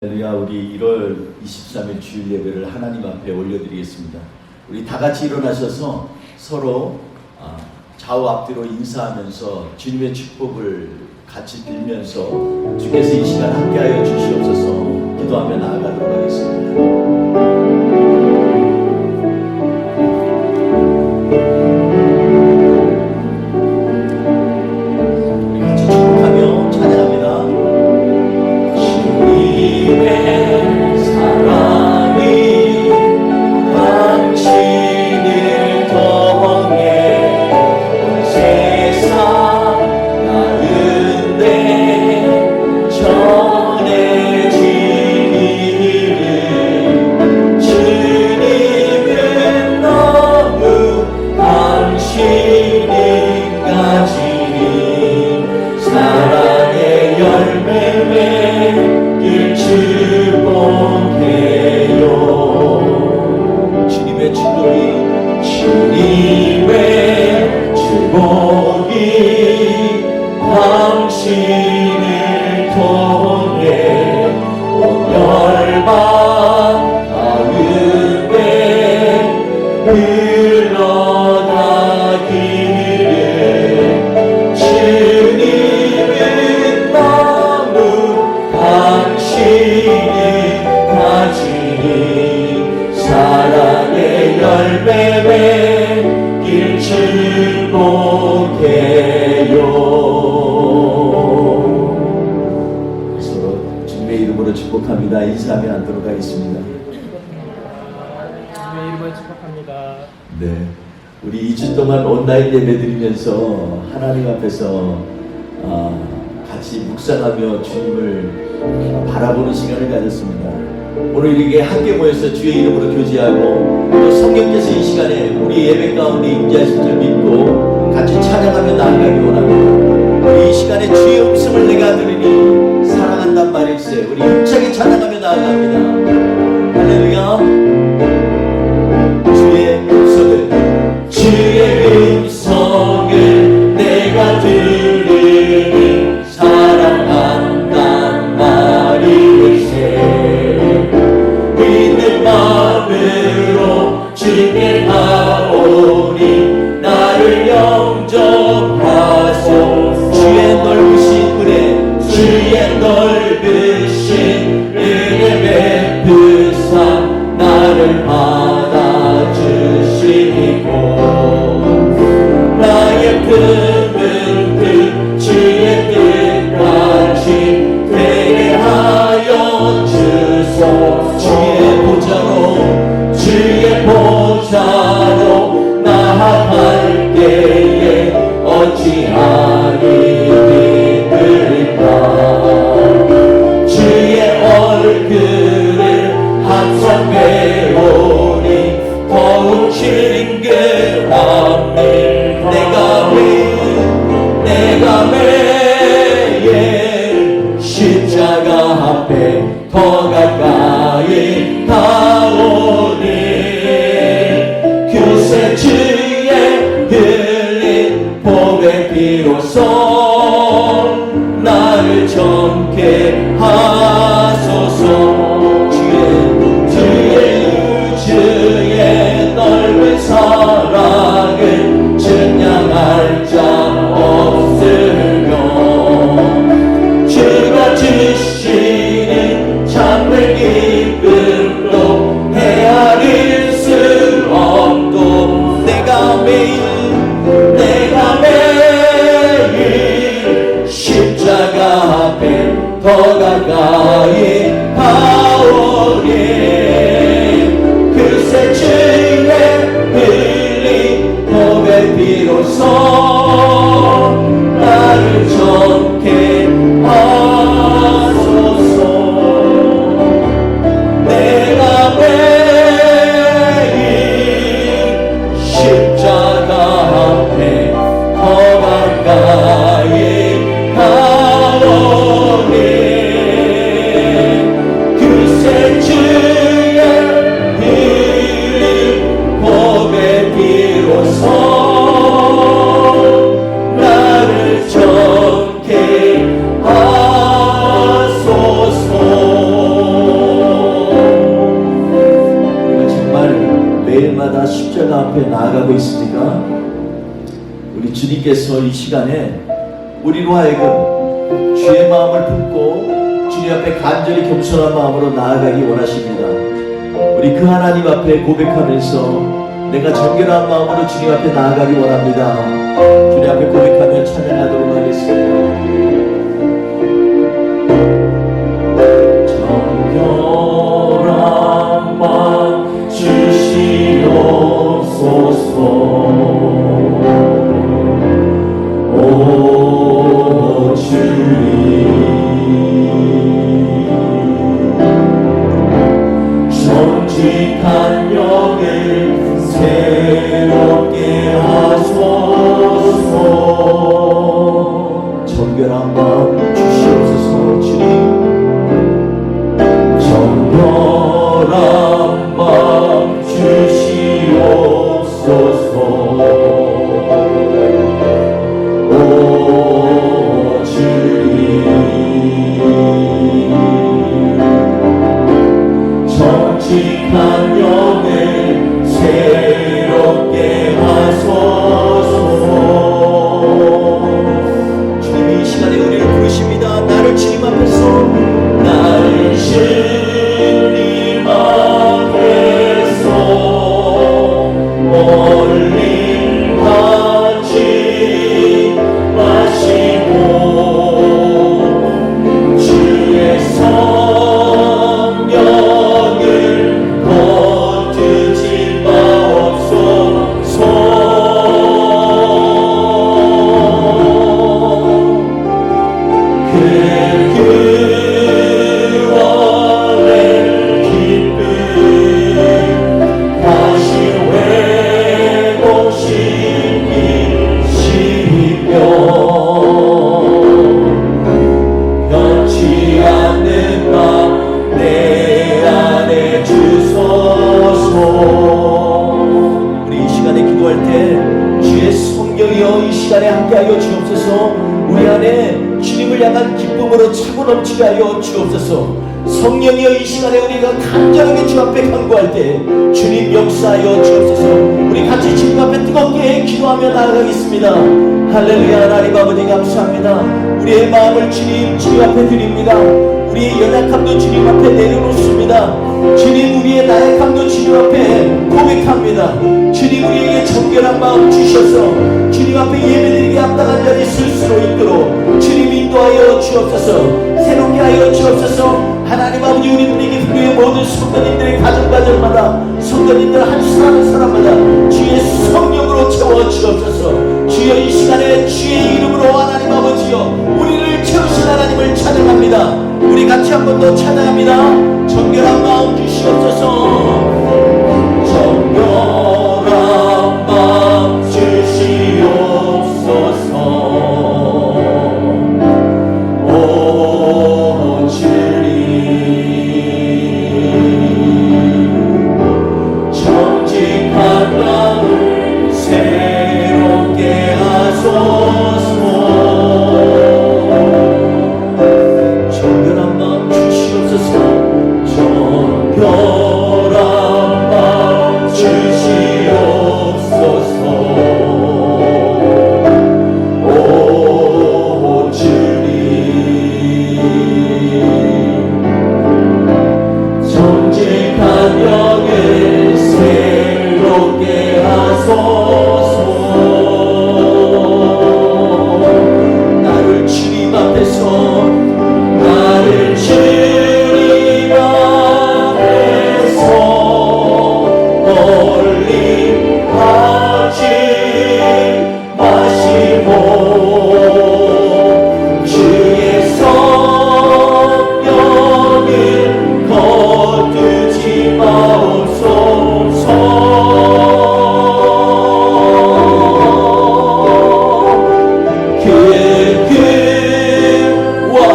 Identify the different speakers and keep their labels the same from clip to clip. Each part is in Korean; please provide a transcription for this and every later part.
Speaker 1: 할렐루야. 우리 1월 23일 주일 예배를 하나님 앞에 올려드리겠습니다. 우리 다 같이 일어나셔서 서로 좌우 앞뒤로 인사하면서 주님의 축복을 같이 빌면서 주께서 이 시간 함께하여 주시옵소서 기도하며 나아가도록 하겠습니다. 축복합니다. 인사하며 앉도록 하겠습니다.
Speaker 2: 주님의 이름을 축복합니다.
Speaker 1: 네, 우리 2주 동안 온라인 예배 드리면서 하나님 앞에서 같이 묵상하며 주님을 바라보는 시간을 가졌습니다. 오늘 이렇게 함께 모여서 주의 이름으로 교제하고 또 성령께서 이 시간에 우리 예배 가운데 임재하실 줄 믿고 같이 찬양하며 나아가기 원합니다. 우리 이 시간에 주의 음성을 내가 들으니 사랑한단 말일세. 우리 힘차게 찬양하며 나아갑니다. 할렐루야. 주의 음성을 내가 들으니 사랑한단 말일세. 믿는 마음으로 주께 나오니 나를 영접하소. 주의 넓으신 은혜, 주의 넓으신 은혜 베푸사 나를 받아주시고 나의 품은 그 주의 뜻까지 되게 하여 주소. 주의 보좌로 나아갈 때에 어찌하리 믿을까. 주의 얼굴을 항상 배우니 더욱 친근함을 내가 매일 십자가 앞에 더 가까이 가오니 그새 주의 흘린 보배 비로소 나를 젊게 하소서. 주의 넓은 사랑을 증량할 자 없으며 주가 주시는 참된 기쁨도 헤아릴 수 없고 내가 매일 십자가 앞에 더 가까이 가오니 그새 주의 흘린 보배 비로소 나를 젊게 하소서. 내가 매일 십자가 앞에 더 가까이 가오니 그새 주님께서 이 시간에 우리로 하여금 주의 마음을 품고 주님 앞에 간절히 겸손한 마음으로 나아가기 원하십니다. 우리 그 하나님 앞에 고백하면서 내가 정결한 마음으로 주님 앞에 나아가기 원합니다. 주님 앞에 고백하며 찬양하도록 하겠습니다. 정결한 마음 주시옵소서. 오 주님, 정직한 영을 새롭게 하소서. 정결한 마음 주시옵소서. 주님, 정결한 마음 주시옵소서. 오 주님, 정직한 영을 새롭게 하소서. 주님이 이 시간에 우리를 부르십니다. 나를 주님 앞에서, 나를 주님 앞에서 멀리 하지 마시고 주의 성령을 거두지 마옵소서. 그 구원의 기쁨 다시 회복시키시며 변치 않는 맘 내 안에 주소서. 우리 이 시간에 기도할 때 주의 성령이여 이 시간에 함께하여 주옵소서. 우리 안에 주님을 향한 기쁨으로 차고 넘치게 하여 주옵소서. 성령이여 이 시간에 우리가 간절하게 주 앞에 간구할 때 주님 역사하여 주옵소서. 우리 같이 주님 앞에 뜨겁게 기도하며 나아가겠습니다. 할렐루야. 하나님 아버지 감사합니다. 우리의 마음을 주님 앞에 드립니다. 우리의 연약함도 주님 앞에 내려놓습니다. 주님, 우리의 나약함도 주님 앞에 고백합니다. 주님, 우리에게 정결한 마음 주셔서 주님 앞에 예배드리기 합당한 자리 쓸 수 있도록 주님 인도하여 주옵소서. 새롭게 하여 주옵소서. 하나님 아버지, 우리 분위기 교회 모든 성도님들의 가정마다 성도님들 한 사람마다 주의 성령으로 채워 주옵소서. 주여 이 시간에 주의 이름으로 하나님 아버지여 우리를 채우신 하나님을 찬양합니다. 우리 같이 한 번 더 찬양합니다. 정결한 마음 주시옵소서. 정결한 마음 주시옵소서. 오 주님, 정직한 마음을 새롭게 하소서. 정결한 마음 주시옵소서. 정결한 마음 주시옵소서. 오 주님, 정직한 영을 새롭게 하소서. 나를 주님 앞에서, 나를 주님 앞에서 멀리 하지 마시고 주의 성령을 거두지 마옵소서. 그 구원의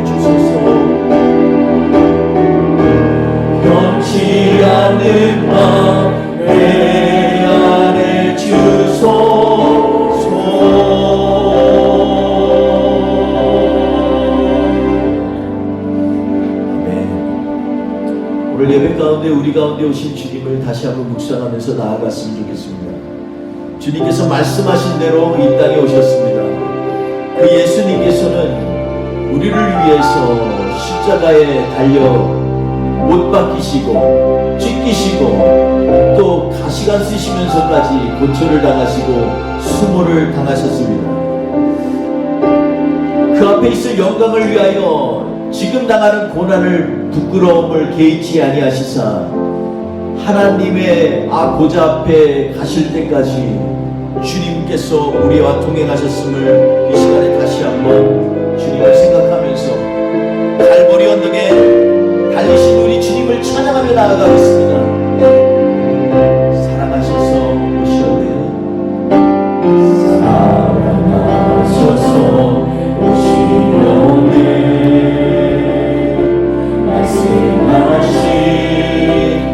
Speaker 1: 주소서. 변치 않는 마음 내 안에 주소서. 아멘. 오늘 예배 가운데 우리 가운데 오신 주님을 다시 한번 묵상하면서 나아갔으면 좋겠습니다. 주님께서 말씀하신 대로 이 땅에 오셨습니다. 그 예수님께서는 우리를 위해서 십자가에 달려 못 박히시고 찢기시고 또 가시관 쓰시면서까지 고초를 당하시고 수모를 당하셨습니다. 그 앞에 있을 영광을 위하여 지금 당하는 고난을 부끄러움을 개의치 아니하시사 하나님의 보좌 앞에 가실 때까지 주님께서 우리와 동행하셨음을 이 시간에 다시 한번 주님을 생각하면서 갈보리 언덕에 달리신 우리 주님을 찬양하며 나아가겠습니다. 사랑하셔서 오시오네. 사랑하셔서 오시오네. 말씀하신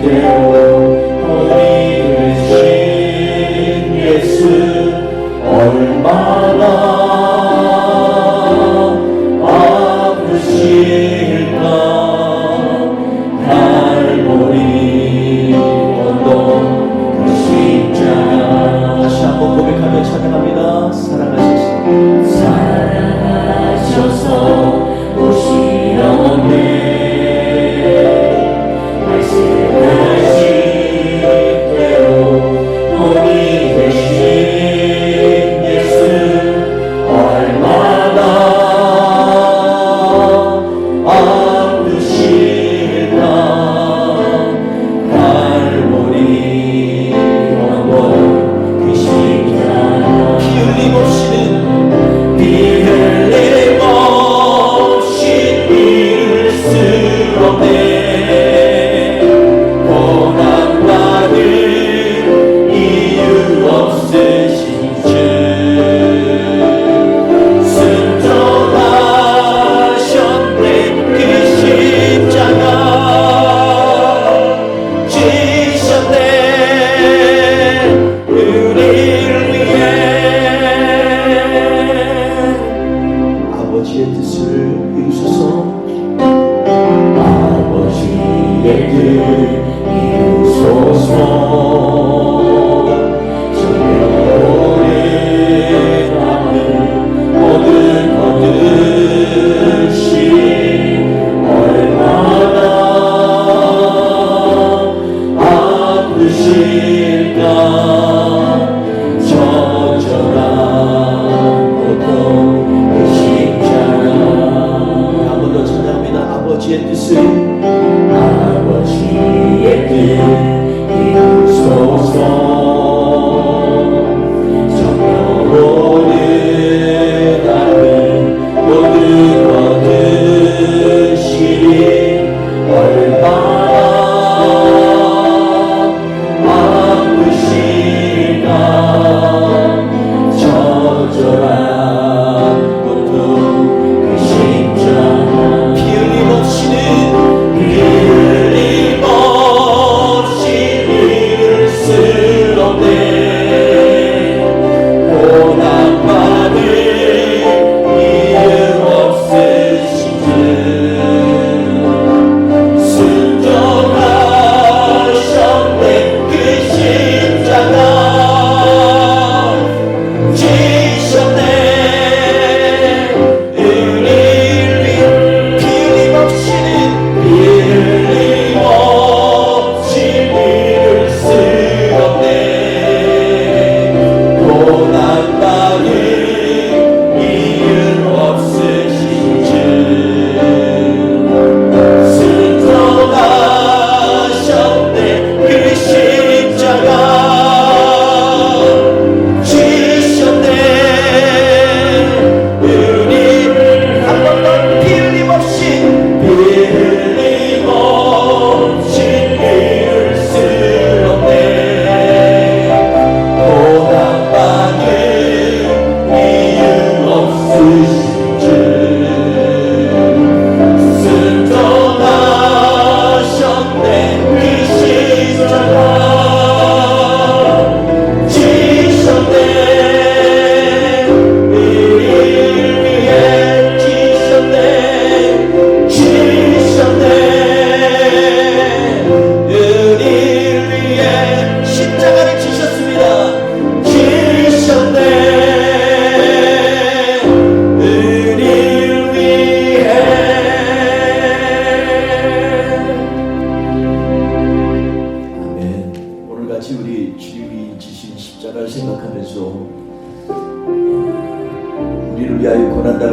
Speaker 1: 대로 우리 되신 예수 얼마나 아프실까. 갈보리 언덕 그 십자가 다시 한번 고백하며 찬양합니다. 사랑하셔서 오시오네. 말씀하신 대로 우리 되신 예수 얼마나 아프실까. 갈보리 언덕 그 십자가 피 흘림 없이는 피 흘림 없이 이룰 수 없네. 고난받을 이유 없으신 주 순종하셨네. 그 십자가 지셨네. 우리를 위해 아버지의 뜻을 이루소서. 아버지의 뜻 이루소서. 정령을 담은 모든 것들이 얼마나 아프실까. 저절한 고통 그 십자가 한 번 더 찬양합니다. 아버지의 뜻을 아버지의 뜻 이루소서. 정령으로 담은 모든 것들이 얼마나 아프실까. 저절한 고통 그 십자가 피 흘림 없이는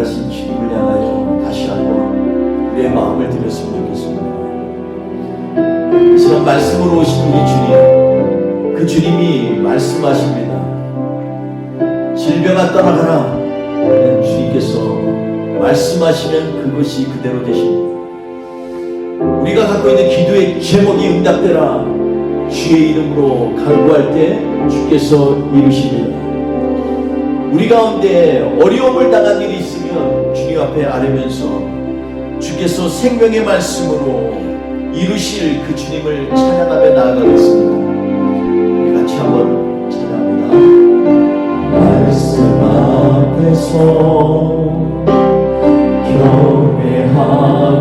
Speaker 1: 부활하신 주님을 향하여 다시 한번 우리의 마음을 드렸으면 좋겠습니다. 이 시간 말씀으로 오신 우리 주님, 그 주님이 말씀하십니다. 질병아 떠나가라. 주님께서 말씀하시면 그것이 그대로 되십니다. 우리가 갖고 있는 기도의 제목이 응답되라. 주의 이름으로 간구할 때 주께서 이루십니다. 우리 가운데 어려움을 당한 일이 있으면 주님 앞에 아뢰면서 주께서 생명의 말씀으로 이루실 그 주님을 찬양하며 나아가겠습니다. 우리 같이 한번 찬양합니다. 말씀 앞에서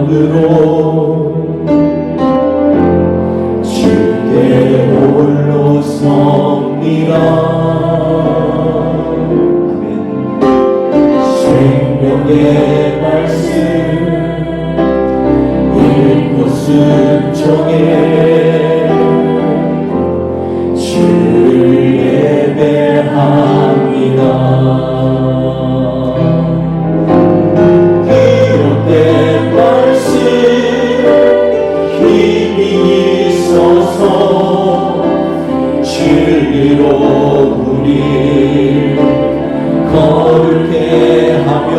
Speaker 1: 경외함으로 주께 홀로 섭니다. 아멘. 생명의 말씀 읽고 순종해 주를 예배합니다. 기록된 말씀 힘이 있어서 진리로 우리 거룩해 하며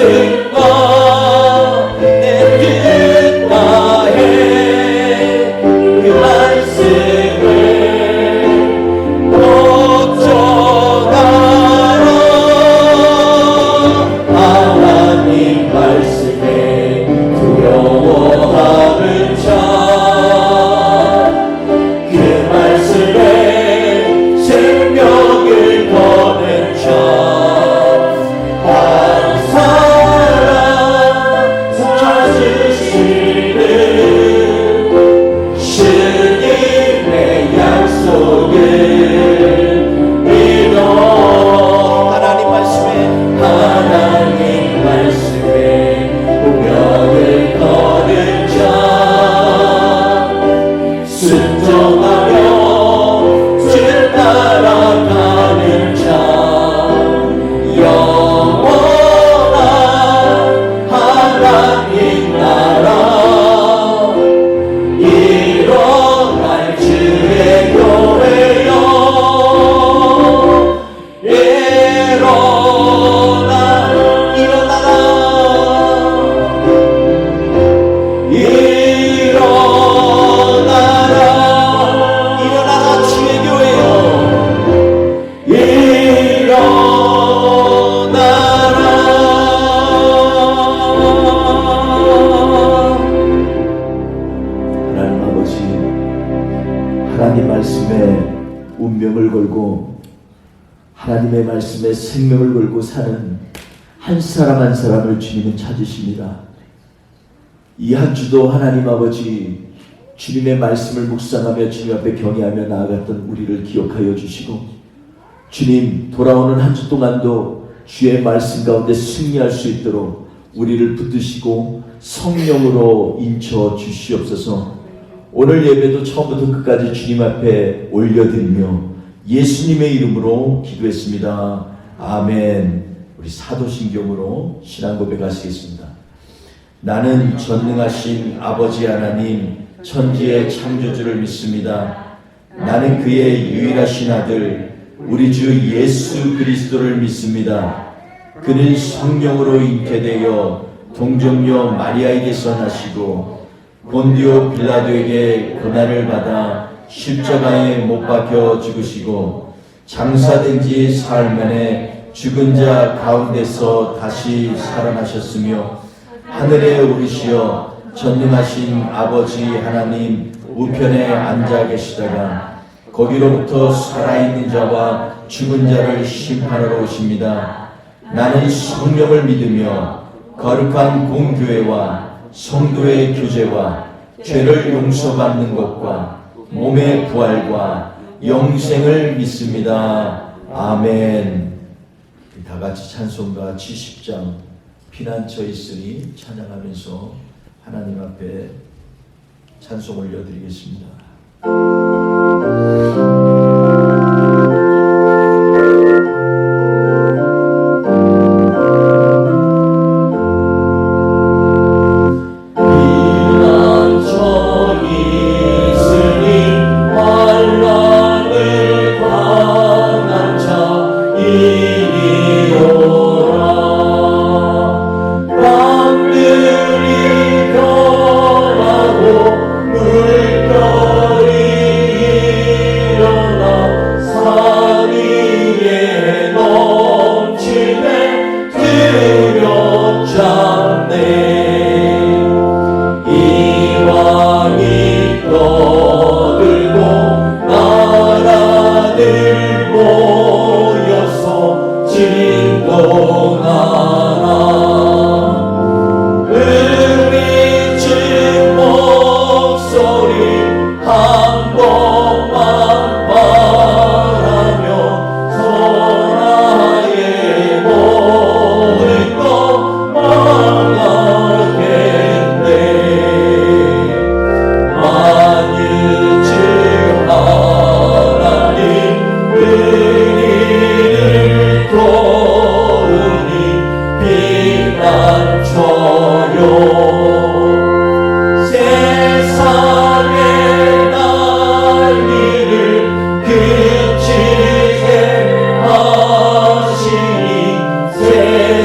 Speaker 1: 말씀과 내 뜻 다해 그 말씀을 복종하라. 하나님 말씀에 두려워하는 자, 그 말씀에 생명을 거는 자, 항상 찾으시는 주님의 약속을 믿어. 하나님 말씀에 운명을 거는 자, 순종하며 주 따라가는 자, 영원한 하나님 나라 일어날 주의 교회여. 일어나라 주의 교회여. 하나님 아버지, 하나님 말씀에 운명을 걸고 하나님의 말씀에 생명을 걸고 사는 한 사람 한 사람을 주님은 찾으십니다. 이 한 주도 하나님 아버지 주님의 말씀을 묵상하며 주님 앞에 경외하며 나아갔던 우리를 기억하여 주시고, 주님 돌아오는 한 주 동안도 주의 말씀 가운데 승리할 수 있도록 우리를 붙드시고 성령으로 인쳐 주시옵소서. 오늘 예배도 처음부터 끝까지 주님 앞에 올려드리며 예수님의 이름으로 기도했습니다. 아멘. 우리 사도신경으로 신앙 고백하시겠습니다. 나는 전능하신 아버지 하나님 천지의 창조주를 믿습니다. 나는 그의 유일하신 아들 우리 주 예수 그리스도를 믿습니다. 그는 성령으로 잉태되어 동정녀 마리아에게서 나시고 본디오 빌라도에게 고난을 받아 십자가에 못 박혀 죽으시고 장사된 지 사흘 만에 죽은 자 가운데서 다시 살아나셨으며 하늘에 오르시어 전능하신 아버지 하나님 우편에 앉아 계시다가 거기로부터 살아있는 자와 죽은 자를 심판하러 오십니다. 나는 성령을 믿으며 거룩한 공교회와 성도의 교제와 죄를 용서받는 것과 몸의 부활과 영생을 믿습니다. 아멘. 다 같이 찬송가 70장 피난처 있으니 찬양하면서 하나님 앞에 찬송 올려드리겠습니다.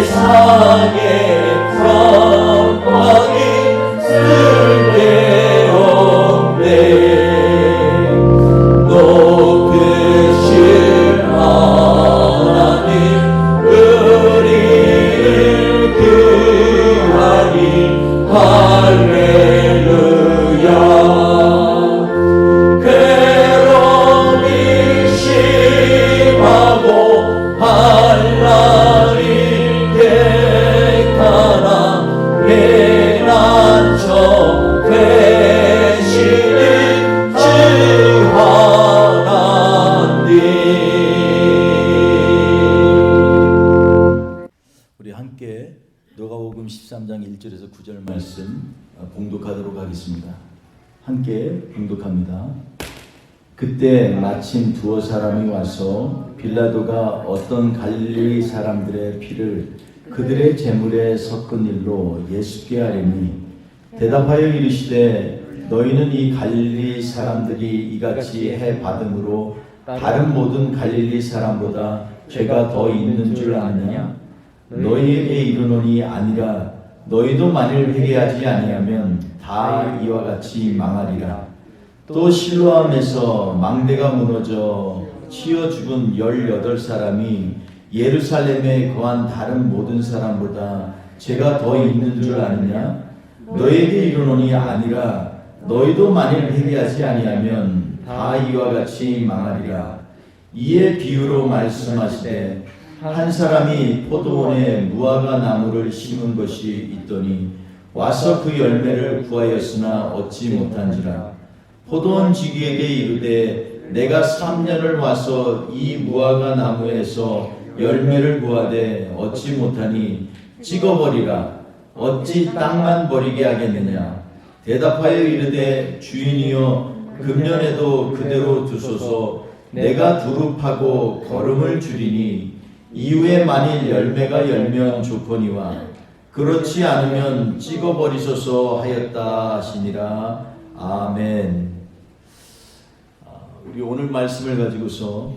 Speaker 1: 세상에 누가복음 13장 1절에서 9절 말씀 봉독하도록 하겠습니다. 함께 봉독합니다. 그때 마침 두어 사람이 와서 빌라도가 어떤 갈릴리 사람들의 피를 그들의 제물에 섞은 일로 예수께 아뢰니 대답하여 이르시되 너희는 이 갈릴리 사람들이 이같이 해 받음으로 다른 모든 갈릴리 사람보다 죄가 더 있는 줄 아느냐? 너희에게 이르노니 아니라 너희도 만일 회개하지 아니하면 다 이와 같이 망하리라. 또 실로암에서 망대가 무너져 치여 죽은 18사람이 예루살렘에 거한 다른 모든 사람보다 죄가 더 있는 줄 아느냐? 너희에게 이르노니 아니라 너희도 만일 회개하지 아니하면 다 이와 같이 망하리라. 이에 비유로 말씀하시되 한 사람이 포도원에 무화과 나무를 심은 것이 있더니 와서 그 열매를 구하였으나 얻지 못한지라. 포도원 지기에게 이르되 내가 3년을 와서 이 무화과 나무에서 열매를 구하되 얻지 못하니 찍어버리라. 어찌 땅만 버리게 하겠느냐? 대답하여 이르되 주인이여 금년에도 그대로 두소서. 내가 두릅하고 거름을 줄이니 이후에 만일 열매가 열면 좋거니와 그렇지 않으면 찍어버리소서 하였다 하시니라. 아멘. 우리 오늘 말씀을 가지고서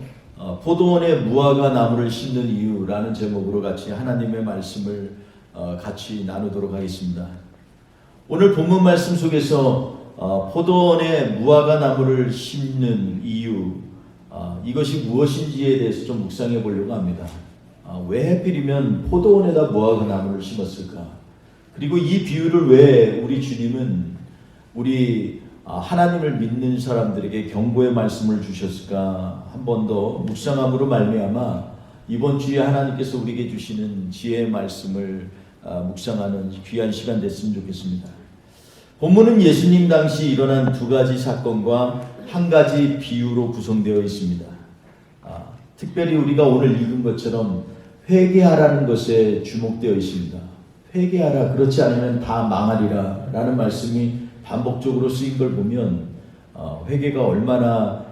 Speaker 1: 포도원에 무화과 나무를 심는 이유라는 제목으로 같이 하나님의 말씀을 같이 나누도록 하겠습니다. 오늘 본문 말씀 속에서 포도원에 무화과 나무를 심는 이유, 이것이 무엇인지에 대해서 좀 묵상해 보려고 합니다. 왜 하필이면 포도원에다 무화과 나무를 심었을까? 그리고 이 비유를 왜 우리 주님은 우리 하나님을 믿는 사람들에게 경고의 말씀을 주셨을까? 한 번 더 묵상함으로 말미암아 이번 주에 하나님께서 우리에게 주시는 지혜의 말씀을 묵상하는 귀한 시간 됐으면 좋겠습니다. 본문은 예수님 당시 일어난 두 가지 사건과 한 가지 비유로 구성되어 있습니다. 특별히 우리가 오늘 읽은 것처럼 회개하라는 것에 주목되어 있습니다. 회개하라, 그렇지 않으면 다 망하리라 라는 말씀이 반복적으로 쓰인 걸 보면 회개가 얼마나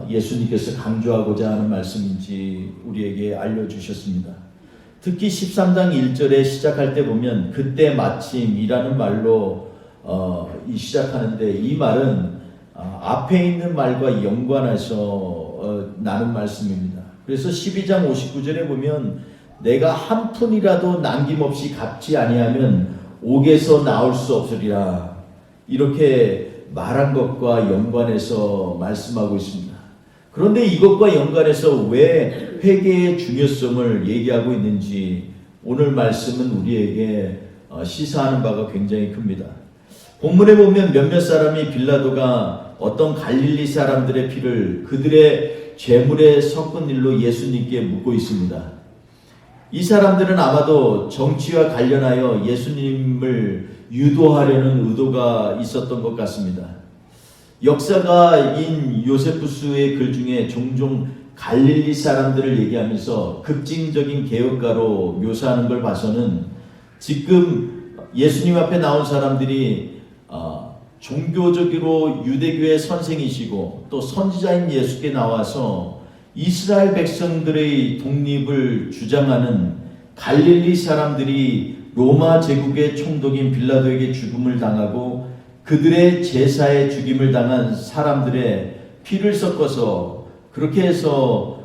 Speaker 1: 예수님께서 강조하고자 하는 말씀인지 우리에게 알려주셨습니다. 특히 13장 1절에 시작할 때 보면 그때 마침이라는 말로 시작하는데 이 말은 앞에 있는 말과 연관해서 나눈 말씀입니다. 그래서 12장 59절에 보면 내가 한 푼이라도 남김없이 갚지 아니하면 옥에서 나올 수 없으리라, 이렇게 말한 것과 연관해서 말씀하고 있습니다. 그런데 이것과 연관해서 왜 회개의 중요성을 얘기하고 있는지 오늘 말씀은 우리에게 시사하는 바가 굉장히 큽니다. 본문에 보면 몇몇 사람이 빌라도가 어떤 갈릴리 사람들의 피를 그들의 제물에 섞은 일로 예수님께 묻고 있습니다. 이 사람들은 아마도 정치와 관련하여 예수님을 유도하려는 의도가 있었던 것 같습니다. 역사가인 요세푸스의 글 중에 종종 갈릴리 사람들을 얘기하면서 급진적인 개혁가로 묘사하는 걸 봐서는 지금 예수님 앞에 나온 사람들이 종교적으로 유대교의 선생이시고 또 선지자인 예수께 나와서 이스라엘 백성들의 독립을 주장하는 갈릴리 사람들이 로마 제국의 총독인 빌라도에게 죽음을 당하고 그들의 제사에 죽임을 당한 사람들의 피를 섞어서 그렇게 해서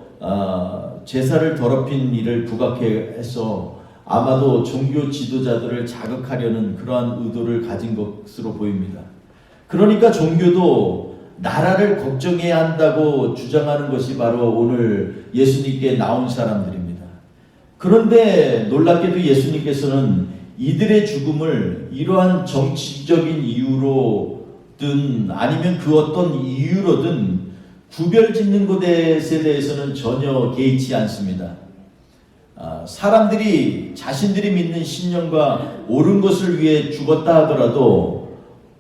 Speaker 1: 제사를 더럽힌 일을 부각해 해서 아마도 종교 지도자들을 자극하려는 그러한 의도를 가진 것으로 보입니다. 그러니까 종교도 나라를 걱정해야 한다고 주장하는 것이 바로 오늘 예수님께 나온 사람들입니다. 그런데 놀랍게도 예수님께서는 이들의 죽음을 이러한 정치적인 이유로든 아니면 그 어떤 이유로든 구별짓는 것에 대해서는 전혀 개의치 않습니다. 사람들이 자신들이 믿는 신념과 옳은 것을 위해 죽었다 하더라도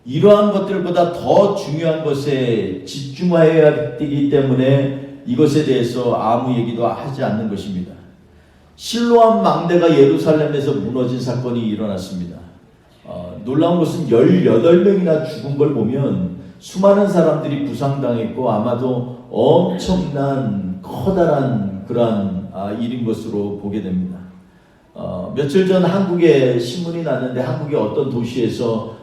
Speaker 1: 이러한 것들보다 더 중요한 것에 집중하여야 되기 때문에 이것에 대해서 아무 얘기도 하지 않는 것입니다. 실로암 망대가 예루살렘에서 무너진 사건이 일어났습니다. 놀라운 것은 18명이나 죽은 걸 보면 수많은 사람들이 부상당했고 아마도 엄청난 커다란 그러한 일인 것으로 보게 됩니다. 며칠 전 한국에 신문이 났는데 한국의 어떤 도시에서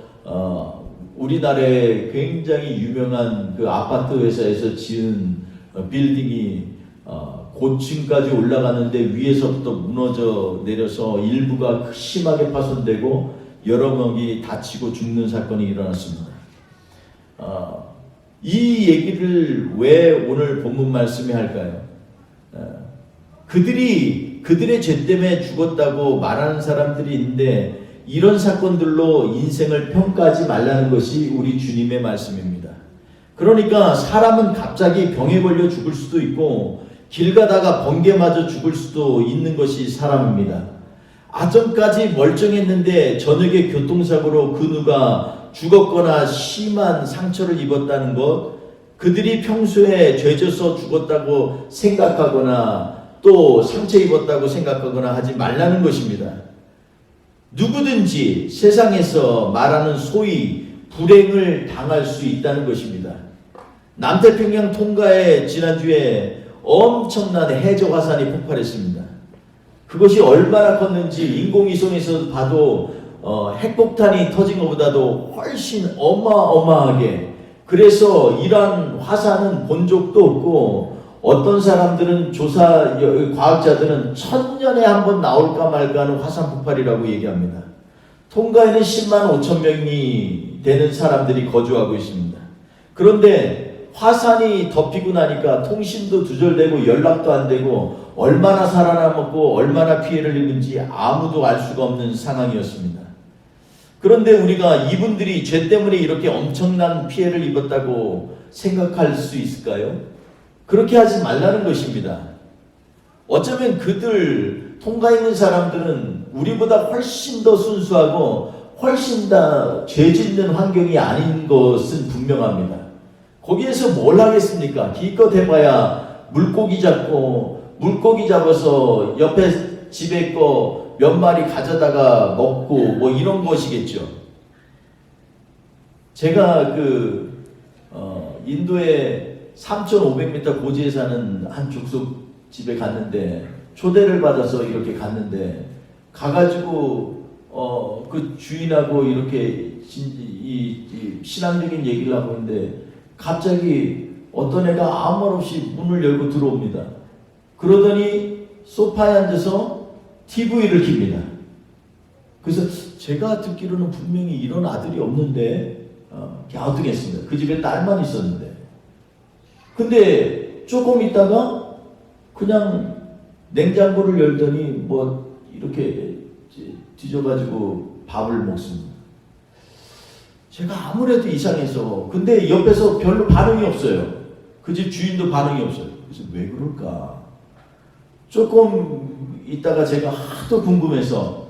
Speaker 1: 우리나라의 굉장히 유명한 그 아파트 회사에서 지은 빌딩이 고층까지 올라가는데 위에서부터 무너져 내려서 일부가 심하게 파손되고 여러 명이 다치고 죽는 사건이 일어났습니다. 이 얘기를 왜 오늘 본문 말씀에 할까요? 그들의 죄 때문에 죽었다고 말하는 사람들이 있는데 이런 사건들로 인생을 평가하지 말라는 것이 우리 주님의 말씀입니다. 그러니까 사람은 갑자기 병에 걸려 죽을 수도 있고 길 가다가 번개 맞아 죽을 수도 있는 것이 사람입니다. 아점까지 멀쩡했는데 저녁에 교통사고로 그 누가 죽었거나 심한 상처를 입었다는 것, 그들이 평소에 죄져서 죽었다고 생각하거나 또 상처 입었다고 생각하거나 하지 말라는 것입니다. 누구든지 세상에서 말하는 소위 불행을 당할 수 있다는 것입니다. 남태평양 통가에 지난주에 엄청난 해저 화산이 폭발했습니다. 그것이 얼마나 컸는지 인공위성에서 봐도 핵폭탄이 터진 것보다도 훨씬 어마어마하게, 그래서 이러한 화산은 본 적도 없고 어떤 사람들은 과학자들은 1000년에 한 번 나올까 말까 하는 화산 폭발이라고 얘기합니다. 통가에는 10만 5천 명이 되는 사람들이 거주하고 있습니다. 그런데 화산이 덮이고 나니까 통신도 두절되고 연락도 안 되고 얼마나 살아남았고 얼마나 피해를 입은지 아무도 알 수가 없는 상황이었습니다. 그런데 우리가 이분들이 죄 때문에 이렇게 엄청난 피해를 입었다고 생각할 수 있을까요? 그렇게 하지 말라는 것입니다. 어쩌면 통가에 있는 사람들은 우리보다 훨씬 더 순수하고 훨씬 더 죄 짓는 환경이 아닌 것은 분명합니다. 거기에서 뭘 하겠습니까? 기껏 해봐야 물고기 잡아서 옆에 집에 거 몇 마리 가져다가 먹고 뭐 이런 것이겠죠. 제가 인도의 3,500m 고지에 사는 한 족속집에 갔는데 초대를 받아서 이렇게 갔는데 가가지고 그 주인하고 이렇게 신앙적인 얘기를 하고 있는데 갑자기 어떤 애가 아무 말 없이 문을 열고 들어옵니다. 그러더니 소파에 앉아서 TV를 킵니다. 그래서 제가 듣기로는 분명히 이런 아들이 없는데 갸우뚱했습니다. 그 집에 딸만 있었는데. 근데 조금 있다가 그냥 냉장고를 열더니 뭐 이렇게 뒤져가지고 밥을 먹습니다. 제가 아무래도 이상해서, 근데 옆에서 별로 반응이 없어요. 그 집 주인도 반응이 없어요. 그래서 왜 그럴까? 조금 있다가 제가 하도 궁금해서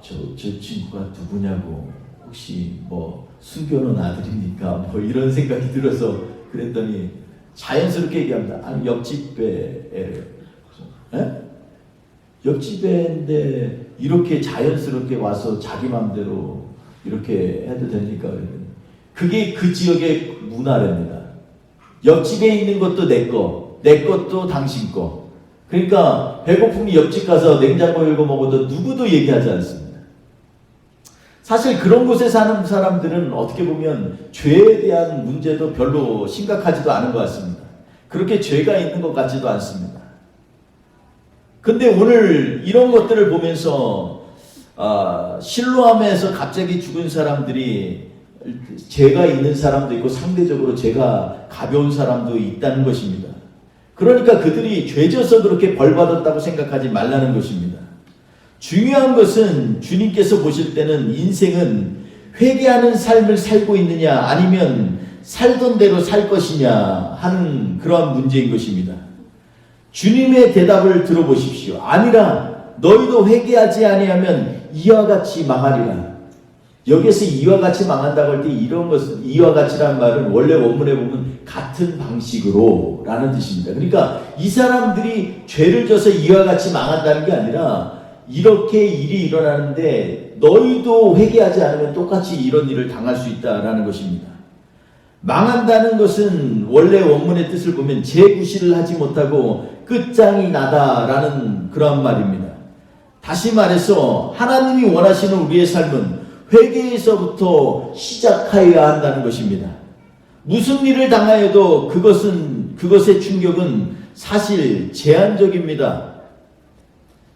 Speaker 1: 저 친구가 누구냐고, 혹시 뭐 순교는 아들입니까? 뭐 이런 생각이 들어서 그랬더니 자연스럽게 얘기합니다. 아니 옆집에 애래요. 옆집에인데 이렇게 자연스럽게 와서 자기 맘대로 이렇게 해도 됩니까? 그게 그 지역의 문화랍니다. 옆집에 있는 것도 내 것도 당신 거. 그러니까 배고픔이 옆집 가서 냉장고 열고 먹어도 누구도 얘기하지 않습니다. 사실 그런 곳에 사는 사람들은 어떻게 보면 죄에 대한 문제도 별로 심각하지도 않은 것 같습니다. 그렇게 죄가 있는 것 같지도 않습니다. 근데 오늘 이런 것들을 보면서 실로암에서 갑자기 죽은 사람들이 죄가 있는 사람도 있고 상대적으로 죄가 가벼운 사람도 있다는 것입니다. 그러니까 그들이 죄져서 그렇게 벌받았다고 생각하지 말라는 것입니다. 중요한 것은 주님께서 보실 때는 인생은 회개하는 삶을 살고 있느냐 아니면 살던 대로 살 것이냐 하는 그러한 문제인 것입니다. 주님의 대답을 들어보십시오. 아니라 너희도 회개하지 아니하면 이와 같이 망하리라. 여기에서 이와 같이 망한다고 할 때 이런 것은 이와 같이라는 말은 원래 원문에 보면 같은 방식으로 라는 뜻입니다. 그러니까 이 사람들이 죄를 져서 이와 같이 망한다는 게 아니라 이렇게 일이 일어나는데 너희도 회개하지 않으면 똑같이 이런 일을 당할 수 있다라는 것입니다. 망한다는 것은 원래 원문의 뜻을 보면 재구실을 하지 못하고 끝장이 나다라는 그런 말입니다. 다시 말해서 하나님이 원하시는 우리의 삶은 회개에서부터 시작하여야 한다는 것입니다. 무슨 일을 당하여도 그것의 충격은 사실 제한적입니다.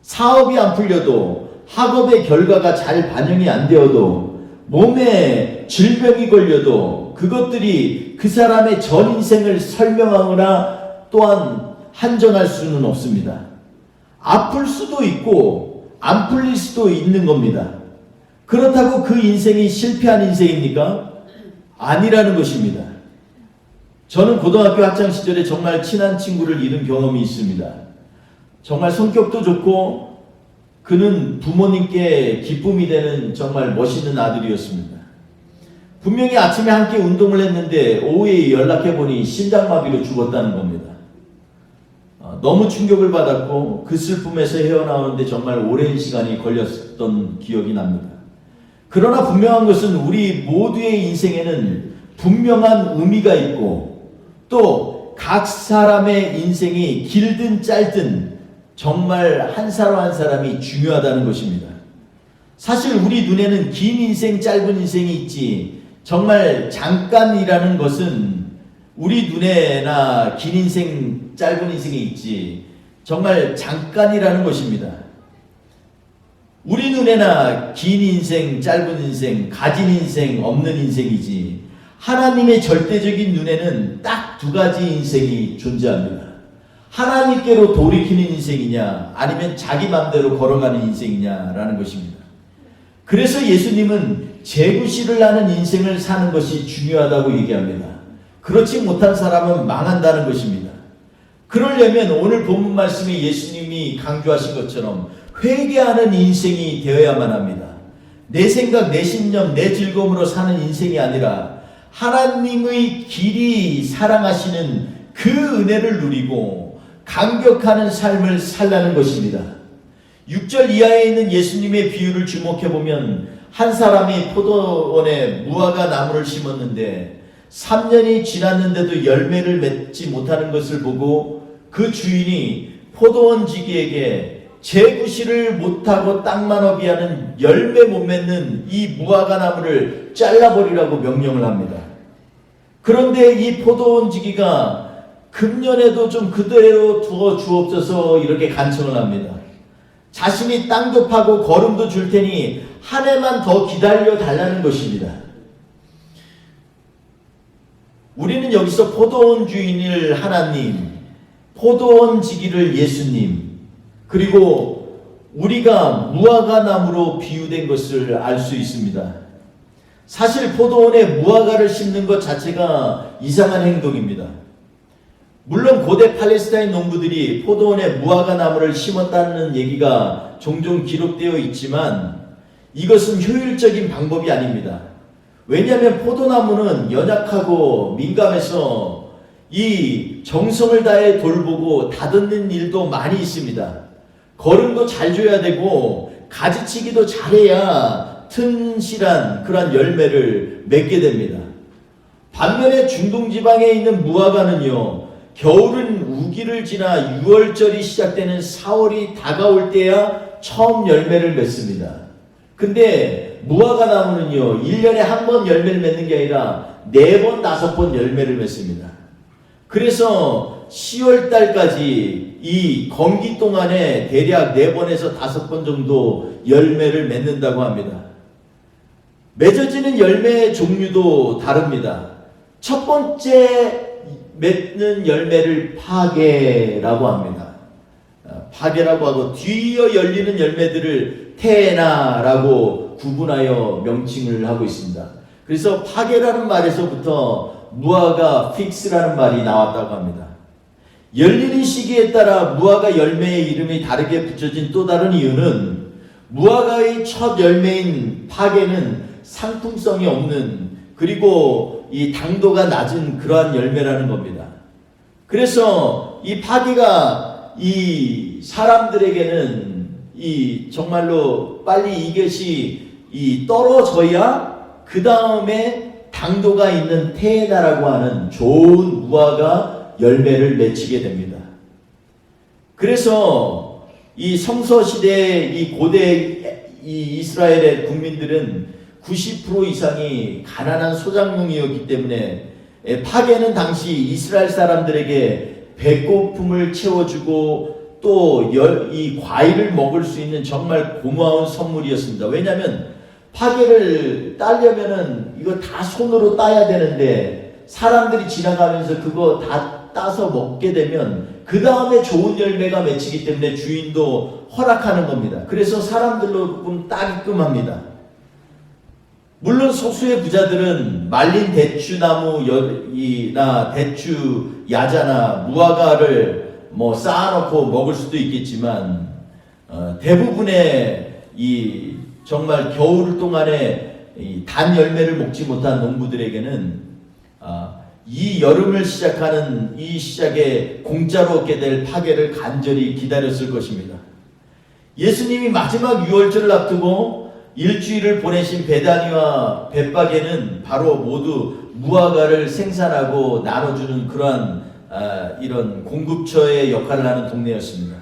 Speaker 1: 사업이 안 풀려도, 학업의 결과가 잘 반영이 안 되어도, 몸에 질병이 걸려도 그것들이 그 사람의 전 인생을 설명하거나 또한 한정할 수는 없습니다. 아플 수도 있고 안 풀릴 수도 있는 겁니다. 그렇다고 그 인생이 실패한 인생입니까? 아니라는 것입니다. 저는 고등학교 학창시절에 정말 친한 친구를 잃은 경험이 있습니다. 정말 성격도 좋고 그는 부모님께 기쁨이 되는 정말 멋있는 아들이었습니다. 분명히 아침에 함께 운동을 했는데 오후에 연락해보니 심장마비로 죽었다는 겁니다. 너무 충격을 받았고 그 슬픔에서 헤어나오는데 정말 오랜 시간이 걸렸던 기억이 납니다. 그러나 분명한 것은 우리 모두의 인생에는 분명한 의미가 있고 또 각 사람의 인생이 길든 짧든 정말 한 사람 한 사람이 중요하다는 것입니다. 사실 우리 눈에는 긴 인생 짧은 인생이 있지 정말 잠깐이라는 것은 우리 눈에나 긴 인생 짧은 인생이 있지 정말 잠깐이라는 것입니다. 우리 눈에나 긴 인생 짧은 인생 가진 인생 없는 인생이지 하나님의 절대적인 눈에는 딱 두 가지 인생이 존재합니다. 하나님께로 돌이키는 인생이냐 아니면 자기 맘대로 걸어가는 인생이냐라는 것입니다. 그래서 예수님은 재구실을 하는 인생을 사는 것이 중요하다고 얘기합니다. 그렇지 못한 사람은 망한다는 것입니다. 그러려면 오늘 본문 말씀에 예수님이 강조하신 것처럼 회개하는 인생이 되어야만 합니다. 내 생각, 내 신념, 내 즐거움으로 사는 인생이 아니라 하나님의 길이 사랑하시는 그 은혜를 누리고 감격하는 삶을 살라는 것입니다. 6절 이하에 있는 예수님의 비유를 주목해보면 한 사람이 포도원에 무화과 나무를 심었는데 3년이 지났는데도 열매를 맺지 못하는 것을 보고 그 주인이 포도원 지기에게 재구실을 못하고 땅만 어비하는 열매 못 맺는 이 무화과 나무를 잘라버리라고 명령을 합니다. 그런데 이 포도원 지기가 금년에도 좀 그대로 두어 주옵소서 이렇게 간청을 합니다. 자신이 땅도 파고 거름도 줄 테니 한 해만 더 기다려 달라는 것입니다. 우리는 여기서 포도원 주인을 하나님, 포도원 지기를 예수님, 그리고 우리가 무화과 나무로 비유된 것을 알 수 있습니다. 사실 포도원에 무화과를 심는 것 자체가 이상한 행동입니다. 물론 고대 팔레스타인 농부들이 포도원에 무화과 나무를 심었다는 얘기가 종종 기록되어 있지만 이것은 효율적인 방법이 아닙니다. 왜냐하면 포도나무는 연약하고 민감해서 이 정성을 다해 돌보고 다듬는 일도 많이 있습니다. 거름도 잘 줘야 되고 가지치기도 잘해야 튼실한 그런 열매를 맺게 됩니다. 반면에 중동지방에 있는 무화과는요, 겨울은 우기를 지나 6월절이 시작되는 4월이 다가올 때야 처음 열매를 맺습니다. 근데 무화과 나무는요, 1년에 한 번 열매를 맺는 게 아니라 4번, 5번 열매를 맺습니다. 그래서 10월 달까지 이 건기 동안에 대략 4번에서 5번 정도 열매를 맺는다고 합니다. 맺어지는 열매의 종류도 다릅니다. 첫 번째 맺는 열매를 파게라고 합니다. 파게라고 하고 뒤이어 열리는 열매들을 테나라고 구분하여 명칭을 하고 있습니다. 그래서 파게라는 말에서부터 무화과 픽스라는 말이 나왔다고 합니다. 열리는 시기에 따라 무화과 열매의 이름이 다르게 붙여진 또 다른 이유는 무화과의 첫 열매인 파게는 상품성이 없는, 그리고 이 당도가 낮은 그러한 열매라는 겁니다. 그래서 이 파기가 이 사람들에게는 이 정말로 빨리 이것이 이 떨어져야 그 다음에 당도가 있는 테에나라고 하는 좋은 무화과 열매를 맺히게 됩니다. 그래서 이 성서시대 이 고대 이 이스라엘의 국민들은 90% 이상이 가난한 소작농이었기 때문에 파게는 당시 이스라엘 사람들에게 배고픔을 채워주고 또 이 과일을 먹을 수 있는 정말 고마운 선물이었습니다. 왜냐하면 파게를 따려면은 이거 다 손으로 따야 되는데 사람들이 지나가면서 그거 다 따서 먹게 되면 그 다음에 좋은 열매가 맺히기 때문에 주인도 허락하는 겁니다. 그래서 사람들로 조금 따기끔 합니다. 물론 소수의 부자들은 말린 대추나무나 대추 야자나 무화과를 뭐 쌓아놓고 먹을 수도 있겠지만 대부분의 이 정말 겨울 동안에 이 단 열매를 먹지 못한 농부들에게는 이 여름을 시작하는 이 시작에 공짜로 얻게 될 파게를 간절히 기다렸을 것입니다. 예수님이 마지막 유월절을 앞두고 일주일을 보내신 베다니와 벳바게는 바로 모두 무화과를 생산하고 나눠주는 그러한 이런 공급처의 역할을 하는 동네였습니다.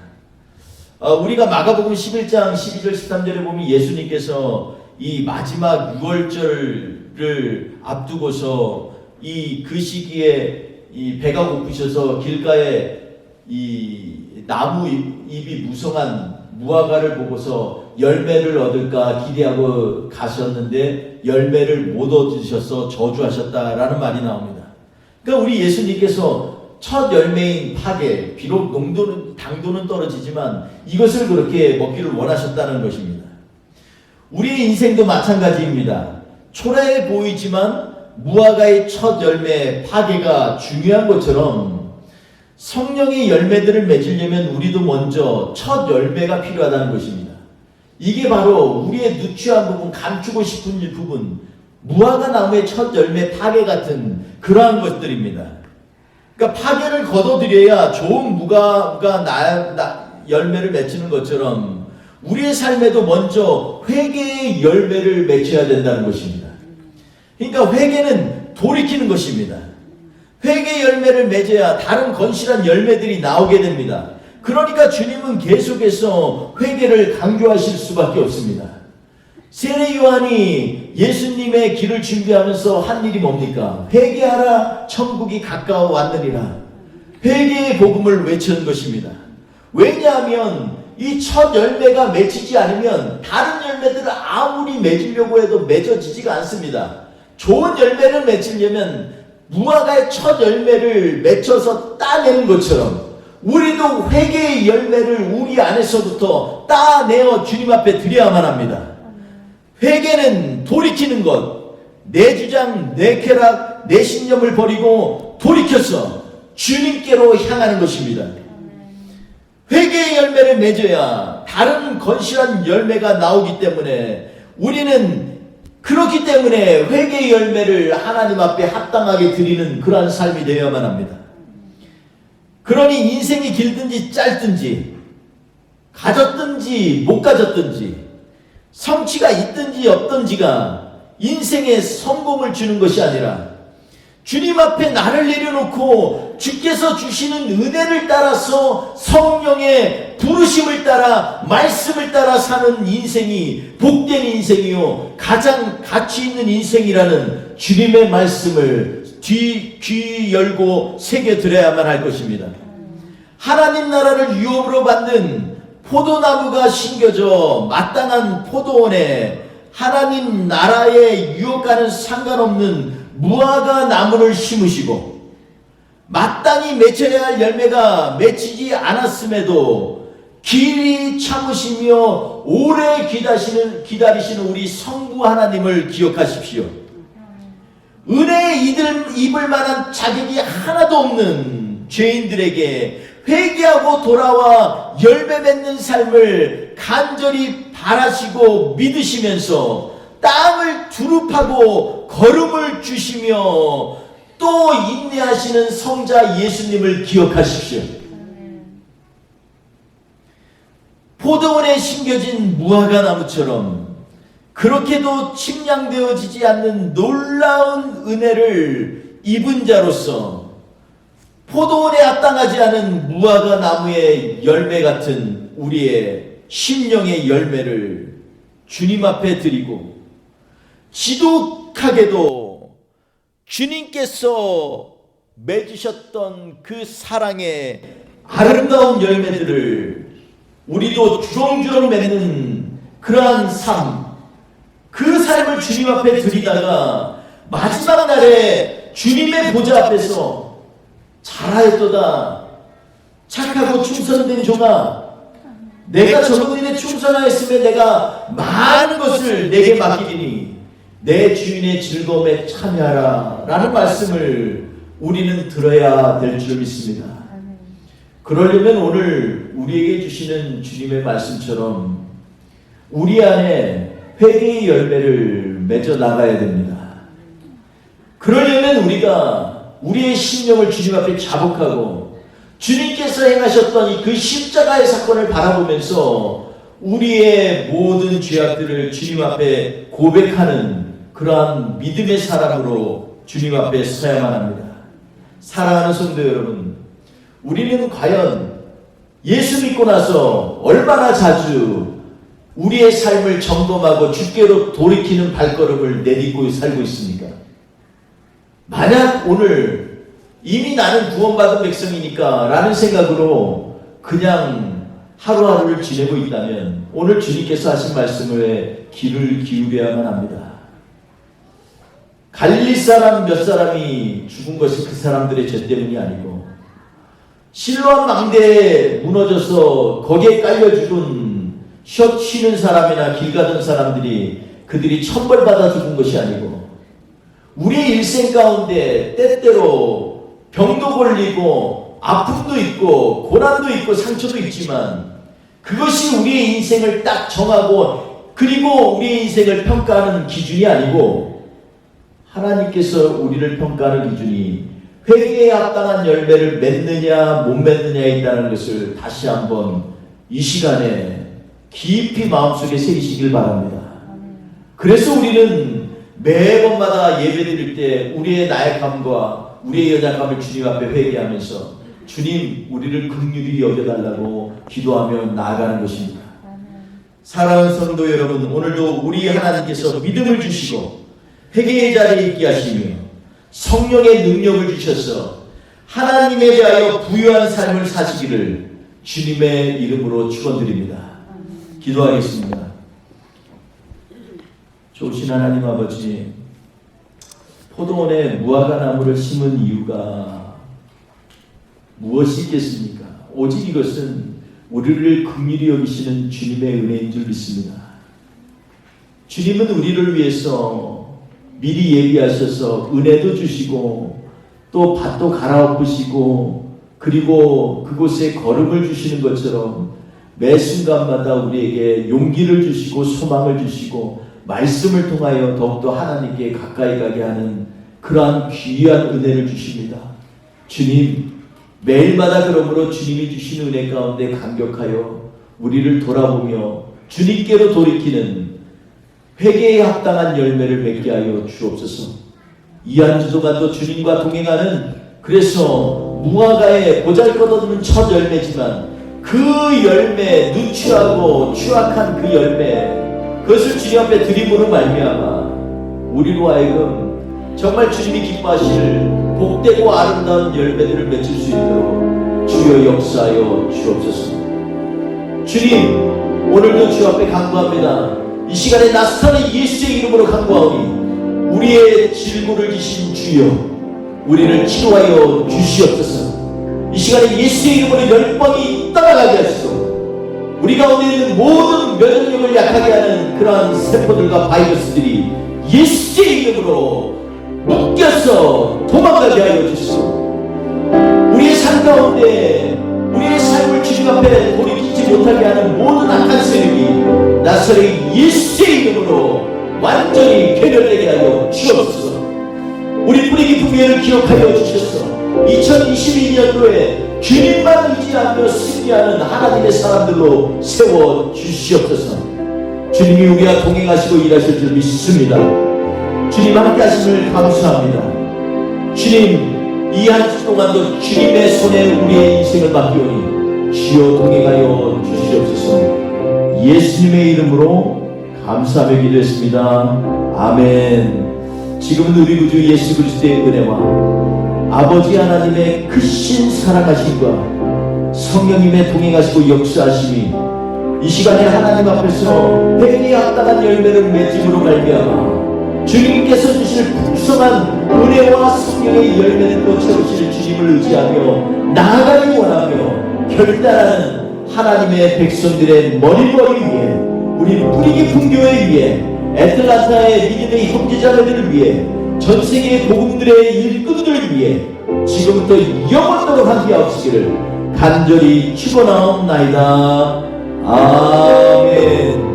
Speaker 1: 우리가 마가복음 11장 12절 13절에 보면 예수님께서 이 마지막 유월절을 앞두고서 그 시기에 이 배가 고프셔서 길가에 이 나무 잎이 무성한 무화과를 보고서 열매를 얻을까 기대하고 가셨는데 열매를 못 얻으셔서 저주하셨다라는 말이 나옵니다. 그러니까 우리 예수님께서 첫 열매인 파게, 비록 당도는 떨어지지만 이것을 그렇게 먹기를 원하셨다는 것입니다. 우리의 인생도 마찬가지입니다. 초라해 보이지만 무화과의 첫 열매 파게가 중요한 것처럼 성령의 열매들을 맺으려면 우리도 먼저 첫 열매가 필요하다는 것입니다. 이게 바로 우리의 누추한 부분, 감추고 싶은 부분, 무화과 나무의 첫 열매 파게 같은 그러한 것들입니다. 그러니까 파게를 거둬들여야 좋은 무화과 열매를 맺히는 것처럼 우리의 삶에도 먼저 회개의 열매를 맺혀야 된다는 것입니다. 그러니까 회개는 돌이키는 것입니다. 회개의 열매를 맺어야 다른 건실한 열매들이 나오게 됩니다. 그러니까 주님은 계속해서 회개를 강조하실 수밖에 없습니다. 세례 요한이 예수님의 길을 준비하면서 한 일이 뭡니까? 회개하라, 천국이 가까워 왔느니라. 회개의 복음을 외치는 것입니다. 왜냐하면 이 첫 열매가 맺히지 않으면 다른 열매들을 아무리 맺으려고 해도 맺어지지가 않습니다. 좋은 열매를 맺으려면 무화과의 첫 열매를 맺혀서 따내는 것처럼 우리도 회개의 열매를 우리 안에서부터 따내어 주님 앞에 드려야만 합니다. 회개는 돌이키는 것, 내 주장, 내 쾌락, 내 신념을 버리고 돌이켜서 주님께로 향하는 것입니다. 회개의 열매를 맺어야 다른 건실한 열매가 나오기 때문에 우리는 그렇기 때문에 회개의 열매를 하나님 앞에 합당하게 드리는 그러한 삶이 되어야만 합니다. 그러니 인생이 길든지 짧든지 가졌든지 못 가졌든지 성취가 있든지 없든지가 인생에 성공을 주는 것이 아니라 주님 앞에 나를 내려놓고 주께서 주시는 은혜를 따라서 성령의 부르심을 따라 말씀을 따라 사는 인생이 복된 인생이요 가장 가치 있는 인생이라는 주님의 말씀을 귀 열고 새겨드려야만 할 것입니다. 하나님 나라를 유업으로 받는 포도나무가 심겨져 마땅한 포도원에 하나님 나라의 유업과는 상관없는 무화과 나무를 심으시고 마땅히 맺혀야 할 열매가 맺히지 않았음에도 길이 참으시며 오래 기다리시는 우리 성부 하나님을 기억하십시오. 은혜에 입을 만한 자격이 하나도 없는 죄인들에게 회개하고 돌아와 열매 맺는 삶을 간절히 바라시고 믿으시면서 땅을 두릅하고 걸음을 주시며 또 인내하시는 성자 예수님을 기억하십시오. 포도원에 심겨진 무화과 나무처럼 그렇게도 침량되어지지 않는 놀라운 은혜를 입은 자로서 포도원에 합당하지 않은 무화과 나무의 열매 같은 우리의 심령의 열매를 주님 앞에 드리고 지독하게도 주님께서 맺으셨던 그 사랑의 아름다운 열매들을 우리도 주렁주렁 맺는 그러한 삶, 그 삶을 주님 앞에 드리다가 마지막 날에 주님의 보좌 앞에서 잘하였도다 착하고 충성된 종아, 내가 저분에 충성하였으면 내가 많은 것을 내게 맡기리니 내 주인의 즐거움에 참여하라 라는 말씀을 우리는 들어야 될 줄 믿습니다. 그러려면 오늘 우리에게 주시는 주님의 말씀처럼 우리 안에 회개의 열매를 맺어 나가야 됩니다. 그러려면 우리가 우리의 심령을 주님 앞에 자복하고 주님께서 행하셨던 그 십자가의 사건을 바라보면서 우리의 모든 죄악들을 주님 앞에 고백하는 그러한 믿음의 사람으로 주님 앞에 서야만 합니다. 사랑하는 성도 여러분, 우리는 과연 예수 믿고 나서 얼마나 자주 우리의 삶을 점검하고 주께로 돌이키는 발걸음을 내딛고 살고 있습니까? 만약 오늘 이미 나는 구원받은 백성이니까 라는 생각으로 그냥 하루하루를 지내고 있다면 오늘 주님께서 하신 말씀에 귀를 기울여야만 합니다. 갈릴리 사람 몇 사람이 죽은 것이 그 사람들의 죄 때문이 아니고 실로암 망대에 무너져서 거기에 깔려 죽은 쉬는 사람이나 길 가던 사람들이 그들이 천벌받아 죽은 것이 아니고 우리의 일생 가운데 때때로 병도 걸리고 아픔도 있고 고난도 있고 상처도 있지만 그것이 우리의 인생을 딱 정하고 그리고 우리의 인생을 평가하는 기준이 아니고 하나님께서 우리를 평가하는 기준이 회개에 합당한 열매를 맺느냐 못 맺느냐에 있다는 것을 다시 한번 이 시간에 깊이 마음속에 새기시길 바랍니다. 그래서 우리는 매번마다 예배드릴 때 우리의 나약함과 우리의 연약함을 주님 앞에 회개하면서 주님 우리를 긍휼히 여겨달라고 기도하며 나아가는 것입니다. 사랑하는 성도 여러분, 오늘도 우리 하나님께서 믿음을 주시고 회개의 자리에 있게 하시며 성령의 능력을 주셔서 하나님에 대하여 부유한 삶을 사시기를 주님의 이름으로 축원드립니다. 기도하겠습니다. 좋으신 하나님 아버지, 포도원에 무화과 나무를 심은 이유가 무엇이 있겠습니까? 오직 이것은 우리를 긍휼히 여기시는 주님의 은혜인 줄 믿습니다. 주님은 우리를 위해서 미리 예비하셔서 은혜도 주시고 또 밭도 갈아엎으시고 그리고 그곳에 걸음을 주시는 것처럼 매 순간마다 우리에게 용기를 주시고 소망을 주시고 말씀을 통하여 더욱더 하나님께 가까이 가게 하는 그러한 귀한 은혜를 주십니다. 주님, 매일마다 그러므로 주님이 주신 은혜 가운데 감격하여 우리를 돌아보며 주님께로 돌이키는 회개에 합당한 열매를 맺게 하여 주옵소서. 이 한 주 동안도 주님과 동행하는, 그래서 무화과에 보잘것없는 첫 열매지만 그 열매, 누추하고 추악한 그 열매, 그것을 주님 앞에 드림으로 말미암아 우리로 하여금 정말 주님이 기뻐하실 복되고 아름다운 열매들을 맺을 수 있도록 주여 역사하여 주옵소서. 주님, 오늘도 주 앞에 간구합니다. 이 시간에 낯선 예수의 이름으로 간구하오니 우리의 질고를 지신 주여, 우리를 치료하여 주시옵소서. 이 시간에 예수의 이름으로 열방이 떠나가게 하시고 우리 가운데 있는 모든 면역력을 약하게 하는 그러한 세포들과 바이러스들이 예수의 이름으로 묶여서 도망가게 하여 주시고 우리의 삶 가운데 우리의 삶을 주님 앞에 돌이키지 못하게 하는 모든 악한 세력이 나사렛 예수의 이름으로 완전히 괴멸되게 하여 주옵소서. 우리 뿌리 깊은 교회를 기억하여 주셔서 2022년도에 주님만 의지하며 승리하는 하나님의 사람들로 세워 주시옵소서. 주님이 우리와 동행하시고 일하실 줄 믿습니다. 주님 함께 하심을 감사합니다. 주님, 이 한 주 동안도 주님의 손에 우리의 인생을 맡기오니 주여 동행하여 주시옵소서. 예수님의 이름으로 감사하며 기도했습니다. 아멘. 지금은 우리 구주 예수 그리스도의 은혜와 아버지 하나님의 크신 사랑하심과 성령님의 동행하시고 역사하심이 이 시간에 하나님 앞에서 행위에 합당한 열매를 맺음으로 말미암아 주님께서 주실 풍성한 은혜와 성령의 열매를 또 채우실 주님을 의지하며 나아가기 원하며 결단하는 하나님의 백성들의 머리머리 위에, 우리 뿌리 깊은 교회 위에, 애틀란타의 믿음의 형제자매들을 위해, 전세계의 복음들의 일꾼들을 위해 지금부터 영원토록 함께하시기를 간절히 축원하옵나이다. 아멘.